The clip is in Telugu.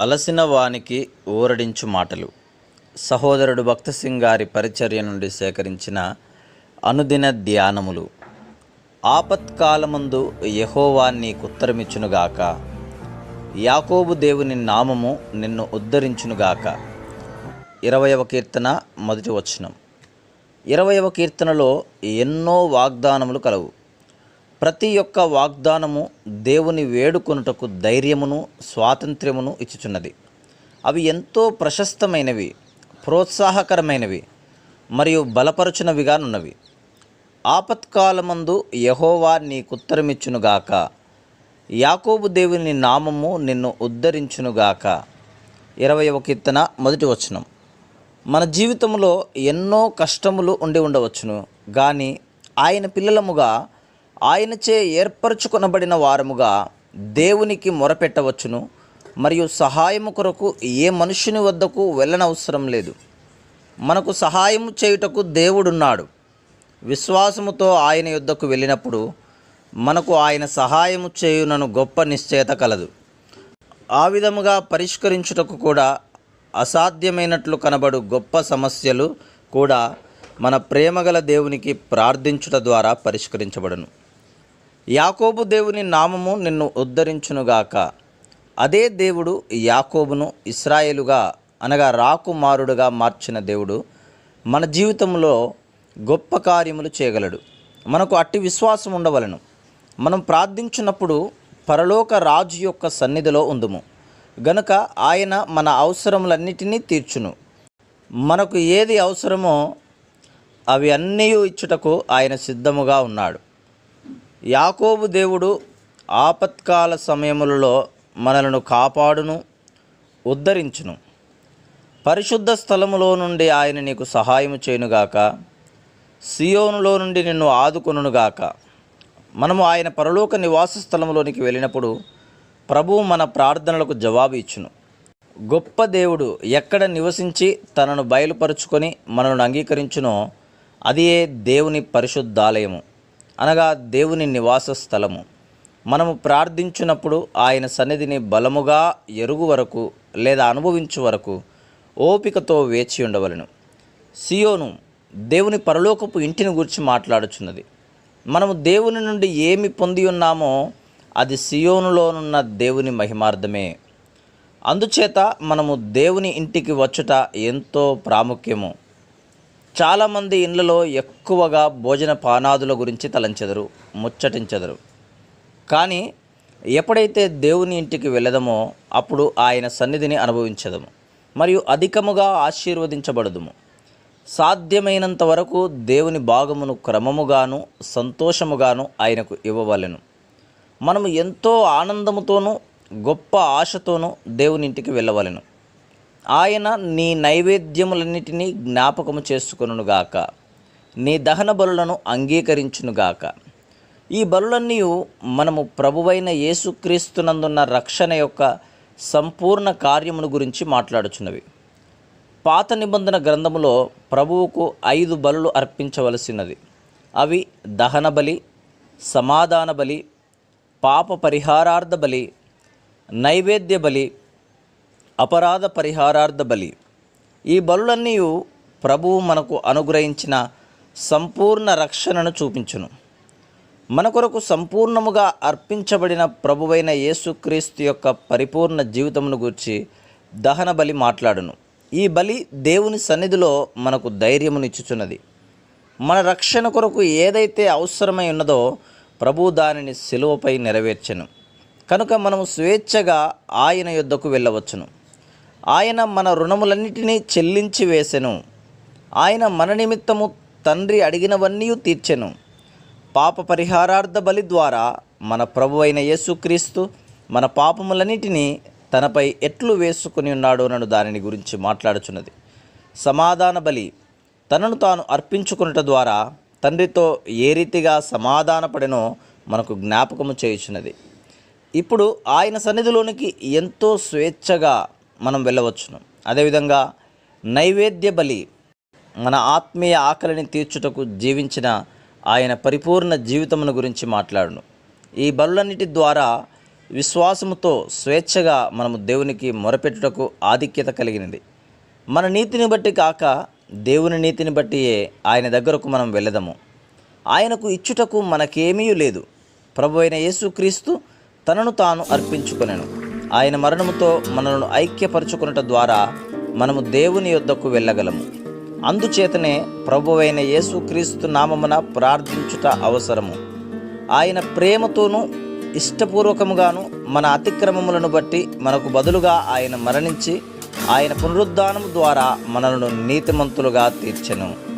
అలసిన వానికి ఊరడించు మాటలు. సహోదరుడు భక్త సింగ్ గారి పరిచర్య నుండి సేకరించిన అనుదిన ధ్యానములు. ఆపత్కాలమందు యెహోవా నీకుత్తరమిచ్చునుగాక. యాకోబు దేవుని నామము నిన్ను ఉద్ధరించునుగాక. 20వ కీర్తన మొదటి వచనం. 20వ కీర్తనలో ఎన్నో వాగ్దానములు కలవు. ప్రతి ఒక్క వాగ్దానము దేవుని వేడుకొనుటకు ధైర్యమును స్వాతంత్ర్యమును ఇచ్చుచున్నది. అవి ఎంతో ప్రశస్తమైనవి, ప్రోత్సాహకరమైనవి మరియు బలపరచునవిగానున్నవి. ఆపత్కాలమందు యెహోవా నీకుత్తరమిచ్చునుగాక. యాకోబు దేవుని నామము నిన్ను ఉద్ధరించునుగాక. 20వ కీర్తన మొదటి వచనం. మన జీవితంలో ఎన్నో కష్టములు ఉండి ఉండవచ్చును, కానీ ఆయన పిల్లలముగా, ఆయనచే ఏర్పరచుకొనబడిన వారముగా దేవునికి మొరపెట్టవచ్చును. మరియు సహాయము కొరకు ఏ మనుష్యుని వద్దకు వెళ్ళనవసరం లేదు. మనకు సహాయము చేయుటకు దేవుడున్నాడు. విశ్వాసముతో ఆయన యొద్దకు వెళ్ళినప్పుడు మనకు ఆయన సహాయము చేయునను గొప్ప నిశ్చయత కలదు. ఆ విధముగా పరిష్కరించుటకు కూడా అసాధ్యమైనట్లు కనబడు గొప్ప సమస్యలు కూడా మన ప్రేమగల దేవునికి ప్రార్థించుట ద్వారా పరిష్కరించబడును. యాకోబు దేవుని నామము నిన్ను ఉద్ధరించునుగాక. అదే దేవుడు యాకోబును ఇశ్రాయేలుగా అనగా రాకుమారుడుగా మార్చిన దేవుడు మన జీవితంలో గొప్ప కార్యములు చేయగలడు. మనకు అట్టి విశ్వాసం ఉండవలెను. మనం ప్రార్థించినప్పుడు పరలోక రాజు యొక్క సన్నిధిలో ఉందుము గనుక ఆయన మన అవసరములన్నిటినీ తీర్చును. మనకు ఏది అవసరమో అవి అన్నీ ఇచ్చుటకు ఆయన సిద్ధముగా ఉన్నాడు. యాకోబు దేవుడు ఆపత్కాల సమయములలో మనలను కాపాడును, ఉద్ధరించును. పరిశుద్ధ స్థలములో నుండి ఆయన నీకు సహాయము చేయునుగాక. సియోనులో నుండి నిన్ను ఆదుకొనుగాక. మనము ఆయన పరలోక నివాస స్థలములోనికి వెళ్ళినప్పుడు ప్రభువు మన ప్రార్థనలకు జవాబు ఇచ్చును. గొప్ప దేవుడు ఎక్కడ నివసించి తనను బయలుపరుచుకొని మనను అంగీకరించునో అది దేవుని పరిశుద్ధాలయము అనగా దేవుని నివాస స్థలము. మనము ప్రార్థించినప్పుడు ఆయన సన్నిధిని బలముగా ఎరుగు వరకు లేదా అనుభవించు వరకు ఓపికతో వేచి ఉండవలెను. సియోను దేవుని పరలోకపు ఇంటిని గురించి మాట్లాడుచున్నది. మనము దేవుని నుండి ఏమి పొంది ఉన్నామో అది సియోనులోనున్న దేవుని మహిమార్థమే. అందుచేత మనము దేవుని ఇంటికి వచ్చుట ఎంతో ప్రాముఖ్యము. చాలామంది ఇళ్లలో ఎక్కువగా భోజన పానాదుల గురించి తలంచెదరు, ముచ్చటించెదరు. కానీ ఎప్పుడైతే దేవుని ఇంటికి వెళ్ళదమో అప్పుడు ఆయన సన్నిధిని అనుభవించదము మరియు అధికముగా ఆశీర్వదించబడదుము. సాధ్యమైనంత వరకు దేవుని భాగమును క్రమముగాను సంతోషముగాను ఆయనకు ఇవ్వవలెను. మనము ఎంతో ఆనందముతోనూ గొప్ప ఆశతోనూ దేవుని ఇంటికి వెళ్ళవలెను. ఆయన నీ నైవేద్యములన్నిటినీ జ్ఞాపకము చేసుకొనుగాక. నీ దహన బలులను అంగీకరించునుగాక. ఈ బలులన్నీ మనము ప్రభువైన యేసుక్రీస్తునందున్న రక్షణ యొక్క సంపూర్ణ కార్యమును గురించి మాట్లాడుచున్నవి. పాత నిబంధన గ్రంథములో ప్రభువుకు 5 బలులు అర్పించవలసినది. అవి దహన బలి, సమాధాన బలి, పాప పరిహారార్థ బలి, నైవేద్య బలి, అపరాధ పరిహారార్థ బలి. ఈ బలులన్నీ ప్రభువు మనకు అనుగ్రహించిన సంపూర్ణ రక్షణను చూపించును. మన కొరకు సంపూర్ణముగా అర్పించబడిన ప్రభువైన యేసుక్రీస్తు యొక్క పరిపూర్ణ జీవితమును గూర్చి దహన బలి మాట్లాడును. ఈ బలి దేవుని సన్నిధిలో మనకు ధైర్యమునిచ్చుచున్నది. మన రక్షణ కొరకు ఏదైతే అవసరమై ఉన్నదో ప్రభువు దానిని సిలువపై నెరవేర్చెను. కనుక మనము స్వేచ్ఛగా ఆయన యొద్దకు వెళ్ళవచ్చును. ఆయన మన రుణములన్నిటినీ చెల్లించి వేసెను. ఆయన మన నిమిత్తము తండ్రి అడిగినవన్నీ తీర్చెను. పాప పరిహారార్థ బలి ద్వారా మన ప్రభువైన యేసుక్రీస్తు మన పాపములన్నిటినీ తనపై ఎట్లు వేసుకుని ఉన్నాడో నన్ను దానిని గురించి మాట్లాడుచున్నది. సమాధాన బలి తనను తాను అర్పించుకునుట ద్వారా తండ్రితో ఏ రీతిగా సమాధానపడెనో మనకు జ్ఞాపకము చేయుచున్నది. ఇప్పుడు ఆయన సన్నిధిలోనికి ఎంతో స్వేచ్ఛగా మనం వెళ్ళవచ్చును. అదేవిధంగా నైవేద్య బలి మన ఆత్మీయ ఆకలిని తీర్చుటకు జీవించిన ఆయన పరిపూర్ణ జీవితమును గురించి మాట్లాడును. ఈ బలులన్నిటి ద్వారా విశ్వాసముతో స్వేచ్ఛగా మనము దేవునికి మొరపెట్టుటకు ఆధిక్యత కలిగినది. మన నీతిని బట్టి కాక దేవుని నీతిని బట్టియే ఆయన దగ్గరకు మనం వెళ్ళదము. ఆయనకు ఇచ్చుటకు మనకేమీ లేదు. ప్రభువైన యేసుక్రీస్తు తనను తాను అర్పించుకొనెను. ఆయన మరణముతో మనలను ఐక్యపరచుకొనుట ద్వారా మనము దేవుని యొద్దకు వెళ్ళగలము. అందుచేతనే ప్రభువైన యేసుక్రీస్తు నామమున ప్రార్థించుట అవసరము. ఆయన ప్రేమతోనూ ఇష్టపూర్వకముగాను మన అతిక్రమములను బట్టి మనకు బదులుగా ఆయన మరణించి ఆయన పునరుద్ధానము ద్వారా మనలను నీతిమంతులుగా తీర్చెను.